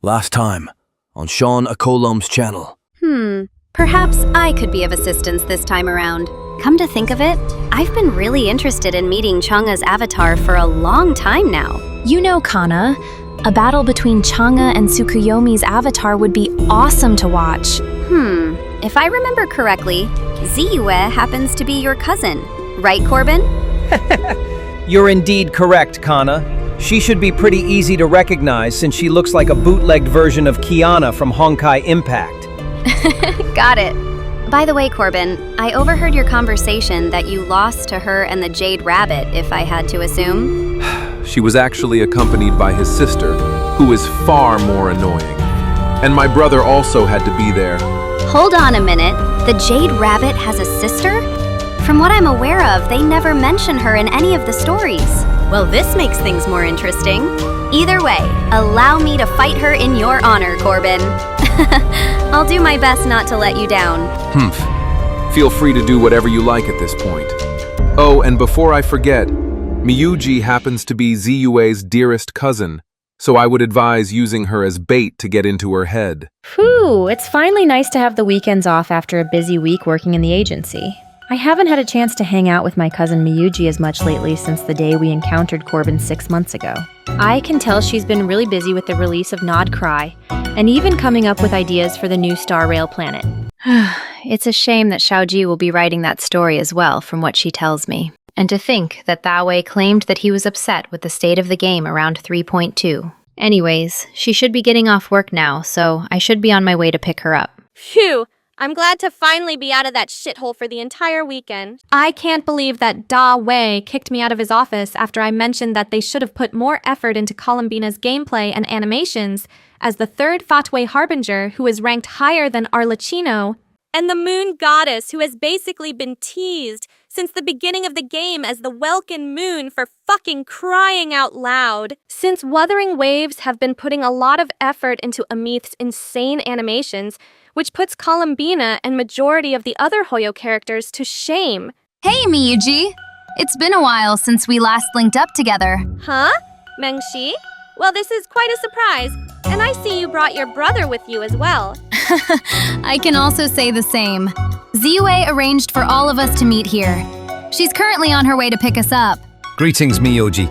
Last time, on Sean Akolom's channel. Perhaps I could be of assistance this time around. Come to think of it, I've been really interested in meeting Chang'e's avatar for a long time now. You know, Kana, a battle between Chang'e and Tsukuyomi's avatar would be awesome to watch. If I remember correctly, Ziyue happens to be your cousin, right, Corbin? You're indeed correct, Kana. She should be pretty easy to recognize since she looks like a bootlegged version of Kiana from Honkai Impact. Got it. By the way, Corbin, I overheard your conversation that you lost to her and the Jade Rabbit, if I had to assume. She was actually accompanied by his sister, who is far more annoying. And my brother also had to be there. Hold on a minute. The Jade Rabbit has a sister? From what I'm aware of, they never mention her in any of the stories. Well, this makes things more interesting. Either way, allow me to fight her in your honor, Corbin. I'll do my best not to let you down. Feel free to do whatever you like at this point. Oh, and before I forget, Miyouji happens to be Ziyue's dearest cousin, so I would advise using her as bait to get into her head. Phew, it's finally nice to have the weekends off after a busy week working in the agency. I haven't had a chance to hang out with my cousin Miyouji as much lately since the day we encountered Corbin 6 months ago. I can tell she's been really busy with the release of Nod Cry, and even coming up with ideas for the new Star Rail planet. It's a shame that Xiaoji will be writing that story as well, from what she tells me. And to think that Wei claimed that he was upset with the state of the game around 3.2. Anyways, she should be getting off work now, so I should be on my way to pick her up. Phew! I'm glad to finally be out of that shithole for the entire weekend. I can't believe that Wei kicked me out of his office after I mentioned that they should have put more effort into Columbina's gameplay and animations as the third Fatway Harbinger who is ranked higher than Arlecchino, and the Moon Goddess who has basically been teased since the beginning of the game as the Welkin Moon for fucking crying out loud. Since Wuthering Waves have been putting a lot of effort into Amith's insane animations, which puts Columbina and majority of the other Hoyo characters to shame. Hey, Miyouji! It's been a while since we last linked up together. Huh? Mengxi? Well, this is quite a surprise, and I see you brought your brother with you as well. I can also say the same. Ziyue arranged for all of us to meet here. She's currently on her way to pick us up. Greetings, Miyouji.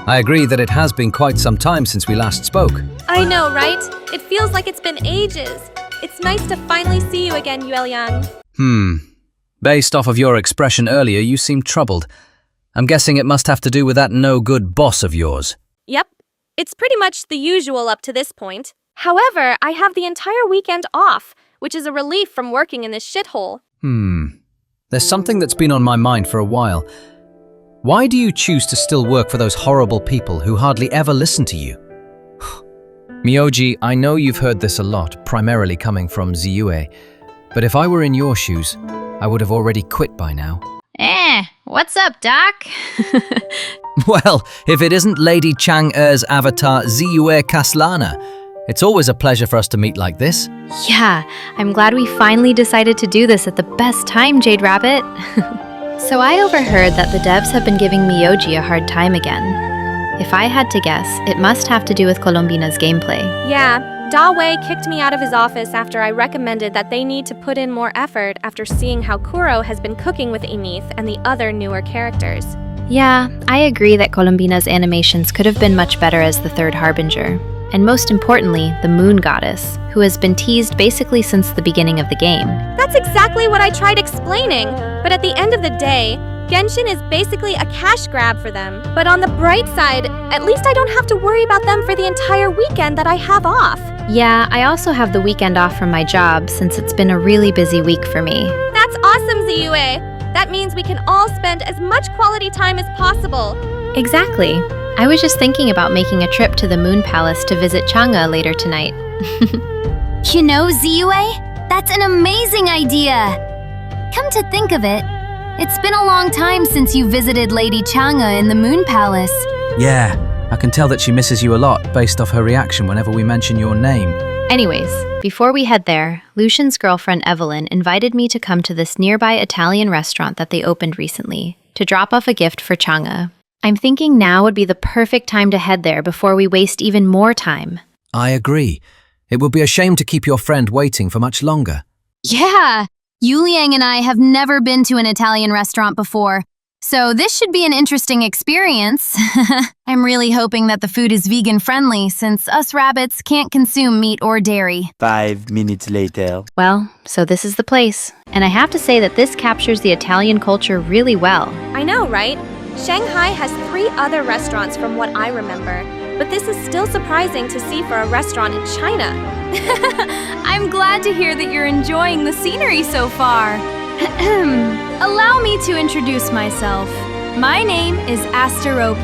I agree that it has been quite some time since we last spoke. I know, right? It feels like it's been ages. It's nice to finally see you again, Yueliang. Based off of your expression earlier, you seem troubled. I'm guessing it must have to do with that no-good boss of yours. Yep. It's pretty much the usual up to this point. However, I have the entire weekend off, which is a relief from working in this shithole. There's something that's been on my mind for a while. Why do you choose to still work for those horrible people who hardly ever listen to you? Miyouji, I know you've heard this a lot, primarily coming from Ziyue, but if I were in your shoes, I would have already quit by now. What's up, Doc? Well, if it isn't Lady Chang'e's avatar Ziyue Kaslana, it's always a pleasure for us to meet like this. Yeah, I'm glad we finally decided to do this at the best time, Jade Rabbit. So I overheard that the devs have been giving Miyouji a hard time again. If I had to guess, it must have to do with Columbina's gameplay. Yeah, Wei kicked me out of his office after I recommended that they need to put in more effort after seeing how Kuro has been cooking with Amith and the other newer characters. Yeah, I agree that Columbina's animations could have been much better as the third Harbinger. And most importantly, the Moon Goddess, who has been teased basically since the beginning of the game. That's exactly what I tried explaining, but at the end of the day, Genshin is basically a cash grab for them. But on the bright side, at least I don't have to worry about them for the entire weekend that I have off. Yeah, I also have the weekend off from my job since it's been a really busy week for me. That's awesome, Ziyue! That means we can all spend as much quality time as possible. Exactly. I was just thinking about making a trip to the Moon Palace to visit Chang'e later tonight. You know, Ziyue? That's an amazing idea! Come to think of it, it's been a long time since you visited Lady Chang'e in the Moon Palace. Yeah, I can tell that she misses you a lot based off her reaction whenever we mention your name. Anyways, before we head there, Lucian's girlfriend Evelyn invited me to come to this nearby Italian restaurant that they opened recently to drop off a gift for Chang'e. I'm thinking now would be the perfect time to head there before we waste even more time. I agree. It would be a shame to keep your friend waiting for much longer. Yeah, Yuliang and I have never been to an Italian restaurant before, so this should be an interesting experience. I'm really hoping that the food is vegan-friendly since us rabbits can't consume meat or dairy. 5 minutes later. Well, so this is the place. And I have to say that this captures the Italian culture really well. I know, right? Shanghai has 3 other restaurants from what I remember, but this is still surprising to see for a restaurant in China. I'm glad to hear that you're enjoying the scenery so far. Allow me to introduce myself. My name is Asterope,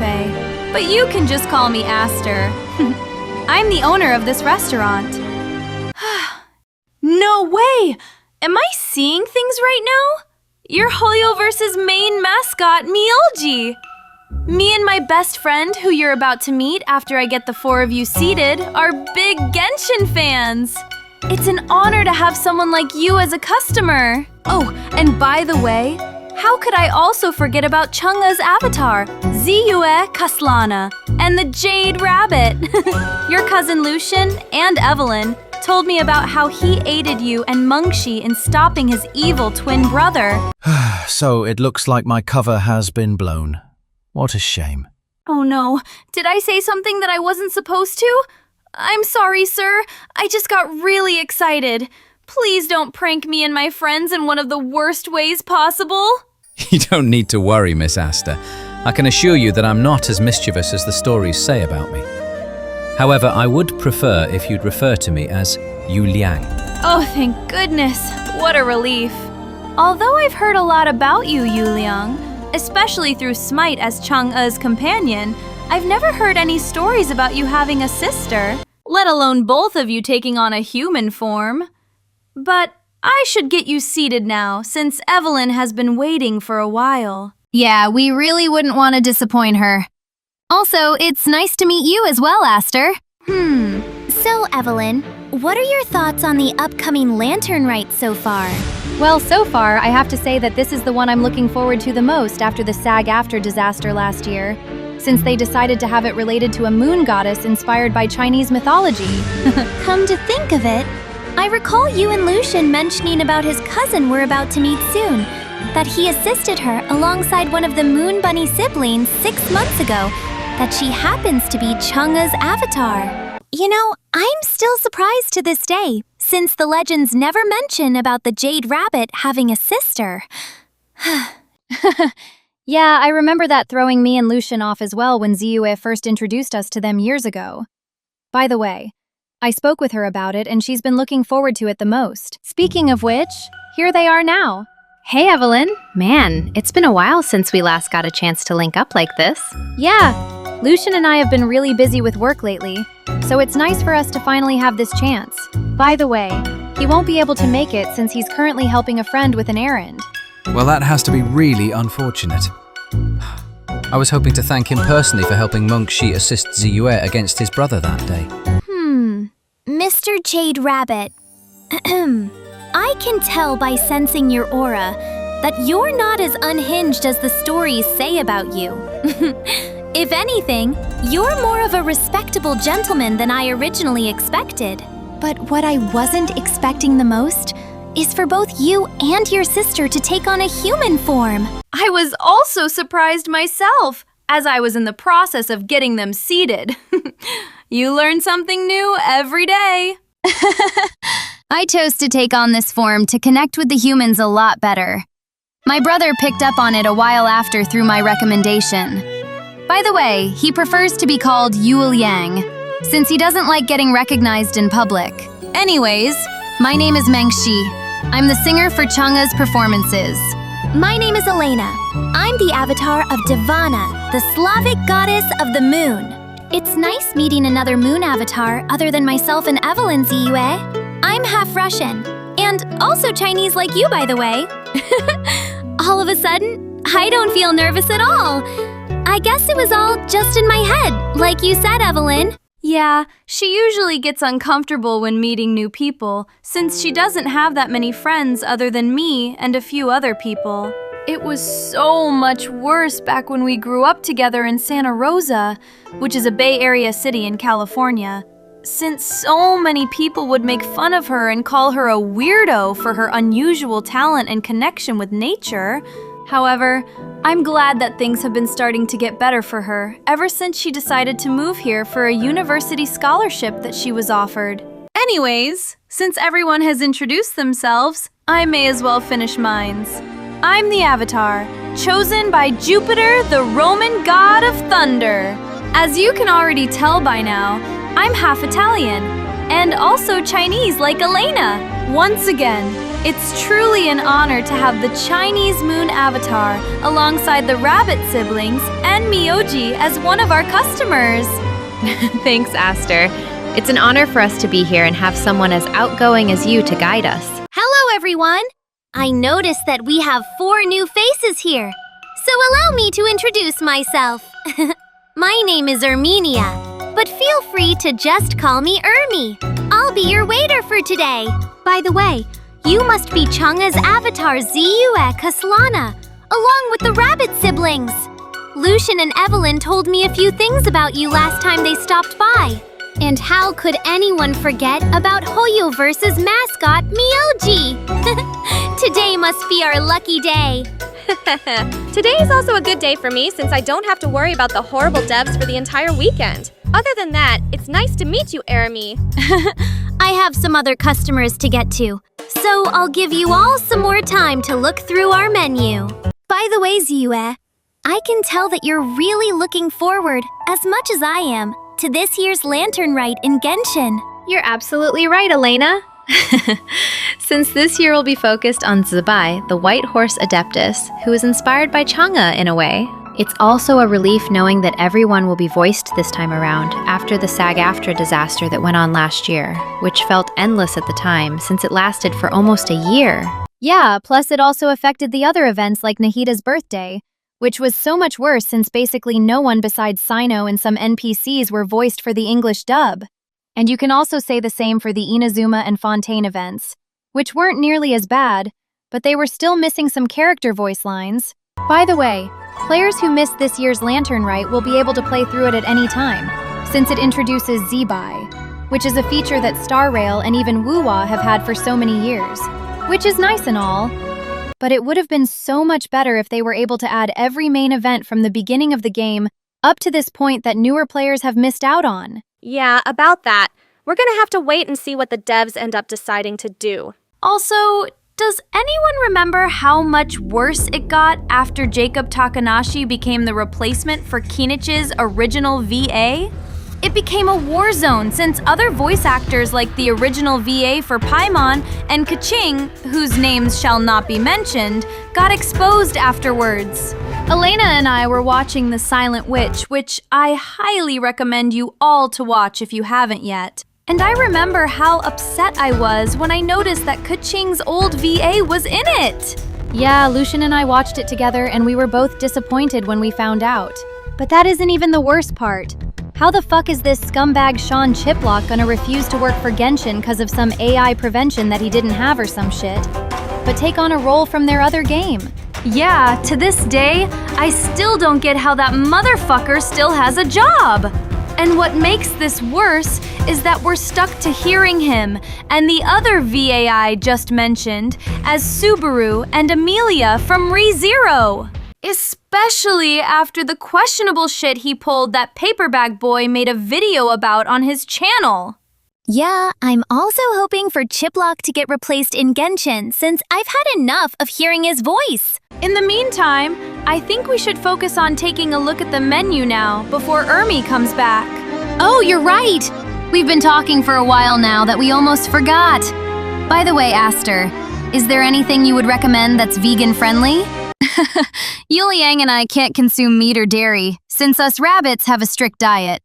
but you can just call me Aster. I'm the owner of this restaurant. No way! Am I seeing things right now? You're Hoyoverse's main mascot, Miyouji. Me and my best friend, who you're about to meet after I get the 4 of you seated, are big Genshin fans. It's an honor to have someone like you as a customer. Oh, and by the way, how could I also forget about Chang'e's avatar, Ziyue Kaslana, and the Jade Rabbit? Your cousin Lucian and Evelyn told me about how he aided you and Mengshi in stopping his evil twin brother. So it looks like my cover has been blown. What a shame. Oh no, did I say something that I wasn't supposed to? I'm sorry, sir. I just got really excited. Please don't prank me and my friends in one of the worst ways possible. You don't need to worry, Miss Aster. I can assure you that I'm not as mischievous as the stories say about me. However, I would prefer if you'd refer to me as Yu Liang. Oh, thank goodness. What a relief. Although I've heard a lot about you, Yu Liang, especially through Smite as Chang'e's companion, I've never heard any stories about you having a sister, let alone both of you taking on a human form. But I should get you seated now, since Evelyn has been waiting for a while. Yeah, we really wouldn't want to disappoint her. Also, it's nice to meet you as well, Aster. So, Evelyn, what are your thoughts on the upcoming lantern rite so far? Well, so far, I have to say that this is the one I'm looking forward to the most after the SAG-AFTRA disaster last year, since they decided to have it related to a moon goddess inspired by Chinese mythology. Come to think of it, I recall you and Lucian mentioning about his cousin we're about to meet soon, that he assisted her alongside one of the Moon Bunny siblings 6 months ago, that she happens to be Chang'e's avatar. You know, I'm still surprised to this day, since the legends never mention about the Jade Rabbit having a sister. Yeah, I remember that throwing me and Lucian off as well when Ziyue first introduced us to them years ago. By the way, I spoke with her about it and she's been looking forward to it the most. Speaking of which, here they are now. Hey, Evelyn. Man, it's been a while since we last got a chance to link up like this. Yeah, Lucian and I have been really busy with work lately, so it's nice for us to finally have this chance. By the way, he won't be able to make it since he's currently helping a friend with an errand. Well, that has to be really unfortunate. I was hoping to thank him personally for helping Mengshi assist Ziyue against his brother that day. Mr. Jade Rabbit, I can tell by sensing your aura that you're not as unhinged as the stories say about you. If anything, you're more of a respectable gentleman than I originally expected. But what I wasn't expecting the most is for both you and your sister to take on a human form. I was also surprised myself, as I was in the process of getting them seated. You learn something new every day. I chose to take on this form to connect with the humans a lot better. My brother picked up on it a while after through my recommendation. By the way, he prefers to be called Yu Liang, since he doesn't like getting recognized in public. Anyways, my name is Mengshi. I'm the singer for Chang'e's performances. My name is Elena. I'm the avatar of Divana, the Slavic goddess of the moon. It's nice meeting another moon avatar other than myself and Evelyn, Ziyue. I'm half Russian, and also Chinese like you, by the way. All of a sudden, I don't feel nervous at all. I guess it was all just in my head, like you said, Evelyn. Yeah, she usually gets uncomfortable when meeting new people, since she doesn't have that many friends other than me and a few other people. It was so much worse back when we grew up together in Santa Rosa, which is a Bay Area city in California. since so many people would make fun of her and call her a weirdo for her unusual talent and connection with nature. However, I'm glad that things have been starting to get better for her ever since she decided to move here for a university scholarship that she was offered. Anyways, since everyone has introduced themselves, I may as well finish mine. I'm the Avatar, chosen by Jupiter, the Roman god of thunder. As you can already tell by now, I'm half Italian, and also Chinese like Elena. Once again, it's truly an honor to have the Chinese moon avatar alongside the rabbit siblings and Miyouji as one of our customers. Thanks, Aster. It's an honor for us to be here and have someone as outgoing as you to guide us. Hello, everyone! I noticed that we have 4 new faces here, so allow me to introduce myself. My name is Erminia, but feel free to just call me Ermi. I'll be your waiter for today. By the way, you must be Chang'e's avatar Ziyue Kaslana, along with the rabbit siblings. Lucian and Evelyn told me a few things about you last time they stopped by. And how could anyone forget about Hoyo versus mascot Miyouji? Today must be our lucky day. Today is also a good day for me since I don't have to worry about the horrible devs for the entire weekend. Other than that, it's nice to meet you, Ermi. I have some other customers to get to, so I'll give you all some more time to look through our menu. By the way, Ziyue, I can tell that you're really looking forward, as much as I am, to this year's lantern rite in Genshin. You're absolutely right, Elena. Since this year will be focused on Zibai, the White Horse Adeptus, who is inspired by Chang'e in a way, it's also a relief knowing that everyone will be voiced this time around after the SAG-AFTRA disaster that went on last year, which felt endless at the time since it lasted for almost a year. Yeah, plus it also affected the other events like Nahida's birthday, which was so much worse since basically no one besides Sino and some NPCs were voiced for the English dub. And you can also say the same for the Inazuma and Fontaine events, which weren't nearly as bad, but they were still missing some character voice lines. By the way, players who missed this year's Lantern Rite will be able to play through it at any time, since it introduces Zibai, which is a feature that Star Rail and even Wuwa have had for so many years, which is nice and all. But it would have been so much better if they were able to add every main event from the beginning of the game up to this point that newer players have missed out on. Yeah, about that. We're gonna have to wait and see what the devs end up deciding to do. Also, does anyone remember how much worse it got after Jacob Takanashi became the replacement for Kinich's original VA? It became a war zone since other voice actors like the original VA for Paimon and Kaching, whose names shall not be mentioned, got exposed afterwards. Elena and I were watching The Silent Witch, which I highly recommend you all to watch if you haven't yet. And I remember how upset I was when I noticed that Kaching's old VA was in it. Yeah, Lucian and I watched it together and we were both disappointed when we found out. But that isn't even the worst part. How the fuck is this scumbag Sean Chiplock gonna refuse to work for Genshin because of some AI prevention that he didn't have or some shit, but take on a role from their other game? Yeah, to this day, I still don't get how that motherfucker still has a job. And what makes this worse is that we're stuck to hearing him and the other VAI just mentioned as Subaru and Amelia from ReZero. Especially after the questionable shit he pulled that Paperbag Boy made a video about on his channel. Yeah, I'm also hoping for Chiplock to get replaced in Genshin since I've had enough of hearing his voice. In the meantime, I think we should focus on taking a look at the menu now before Ermi comes back. Oh, you're right! We've been talking for a while now that we almost forgot. By the way, Aster, is there anything you would recommend that's vegan-friendly? Yuliang and I can't consume meat or dairy, since us rabbits have a strict diet.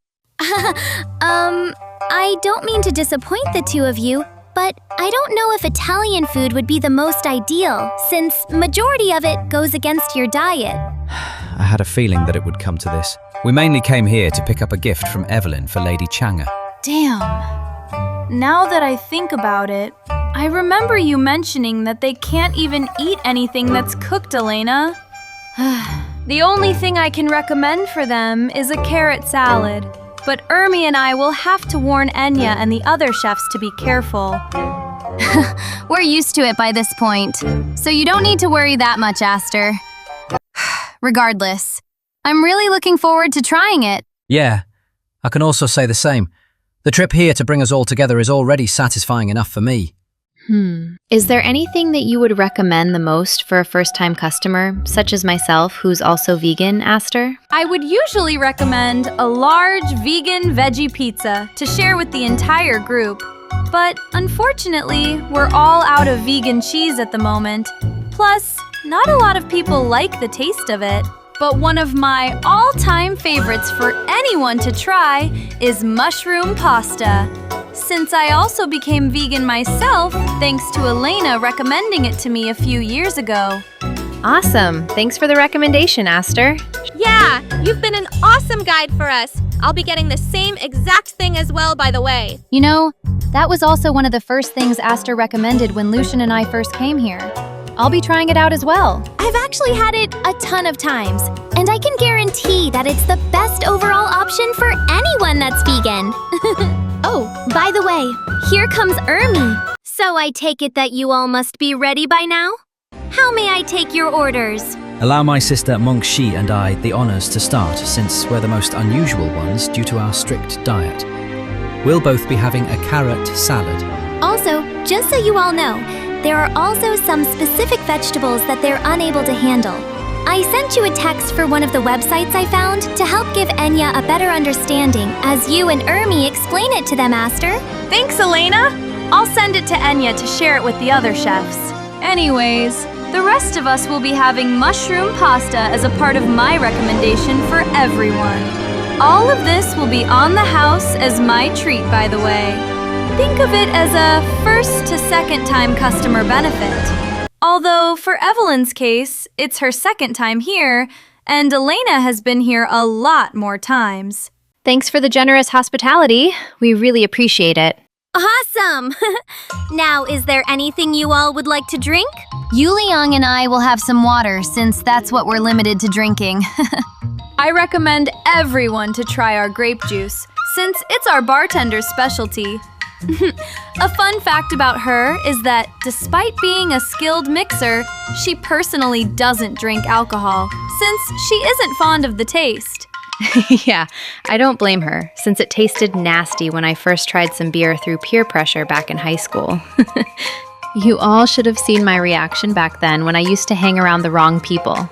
I don't mean to disappoint the two of you, but I don't know if Italian food would be the most ideal, since majority of it goes against your diet. I had a feeling that it would come to this. We mainly came here to pick up a gift from Evelyn for Lady Chang'e. Damn. Now that I think about it, I remember you mentioning that they can't even eat anything that's cooked, Elena. The only thing I can recommend for them is a carrot salad. but Ermi and I will have to warn Enya and the other chefs to be careful. We're used to it by this point, so you don't need to worry that much, Aster. Regardless, I'm really looking forward to trying it. Yeah, I can also say the same. The trip here to bring us all together is already satisfying enough for me. Is there anything that you would recommend the most for a first-time customer, such as myself, who's also vegan, Aster? I would usually recommend a large vegan veggie pizza to share with the entire group. But unfortunately, we're all out of vegan cheese at the moment. Plus, not a lot of people like the taste of it. But one of my all-time favorites for anyone to try is mushroom pasta. Since I also became vegan myself, thanks to Elena recommending it to me a few years ago. Awesome. Thanks for the recommendation, Aster. Yeah, you've been an awesome guide for us. I'll be getting the same exact thing as well, by the way. You know, that was also one of the first things Aster recommended when Lucian and I first came here. I'll be trying it out as well. I've actually had it a ton of times, and I can guarantee that it's the best overall option for anyone that's vegan. Oh, by the way, here comes Ermi. So I take it that you all must be ready by now? How may I take your orders? Allow my sister Monk Shi and I the honors to start, since we're the most unusual ones due to our strict diet. We'll both be having a carrot salad. Also, just so you all know, there are also some specific vegetables that they're unable to handle. I sent you a text for one of the websites I found to help give Enya a better understanding as you and Ermi explain it to them, Aster. Thanks, Elena! I'll send it to Enya to share it with the other chefs. Anyways, the rest of us will be having mushroom pasta as a part of my recommendation for everyone. All of this will be on the house as my treat, by the way. Think of it as a first to second time customer benefit. Although for Evelyn's case, it's her second time here, and Elena has been here a lot more times. Thanks for the generous hospitality. We really appreciate it. Awesome! Now, is there anything you all would like to drink? Yuliang and I will have some water since that's what we're limited to drinking. I recommend everyone to try our grape juice, since it's our bartender's specialty. A fun fact about her is that despite being a skilled mixer, she personally doesn't drink alcohol, since she isn't fond of the taste. Yeah, I don't blame her, since it tasted nasty when I first tried some beer through peer pressure back in high school. You all should have seen my reaction back then when I used to hang around the wrong people.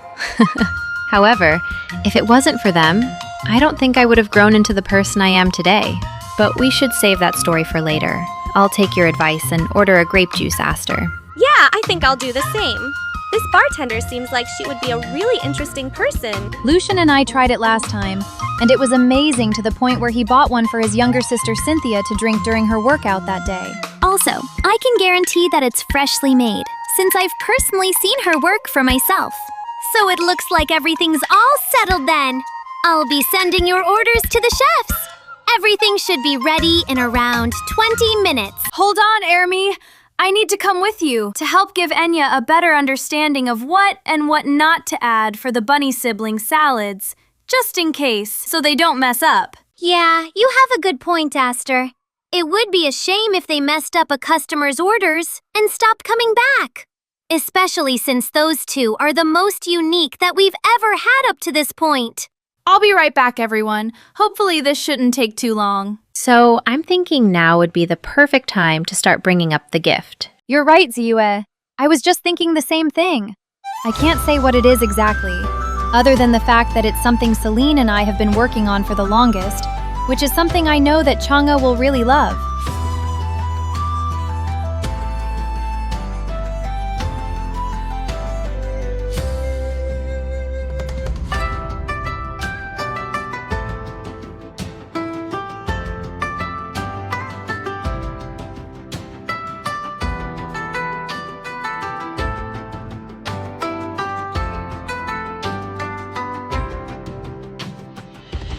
However, if it wasn't for them, I don't think I would have grown into the person I am today. But we should save that story for later. I'll take your advice and order a grape juice, Aster. Yeah, I think I'll do the same. This bartender seems like she would be a really interesting person. Lucian and I tried it last time, and it was amazing to the point where he bought one for his younger sister Cynthia to drink during her workout that day. Also, I can guarantee that it's freshly made, since I've personally seen her work for myself. So it looks like everything's all settled then. I'll be sending your orders to the chefs. Everything should be ready in around 20 minutes. Hold on, Ermi. I need to come with you to help give Enya a better understanding of what and what not to add for the bunny sibling salads, just in case, so they don't mess up. Yeah, you have a good point, Aster. It would be a shame if they messed up a customer's orders and stopped coming back. Especially since those two are the most unique that we've ever had up to this point. I'll be right back, everyone. Hopefully this shouldn't take too long. So I'm thinking now would be the perfect time to start bringing up the gift. You're right, Ziyue. I was just thinking the same thing. I can't say what it is exactly, other than the fact that it's something Celine and I have been working on for the longest, which is something I know that Chang'e will really love.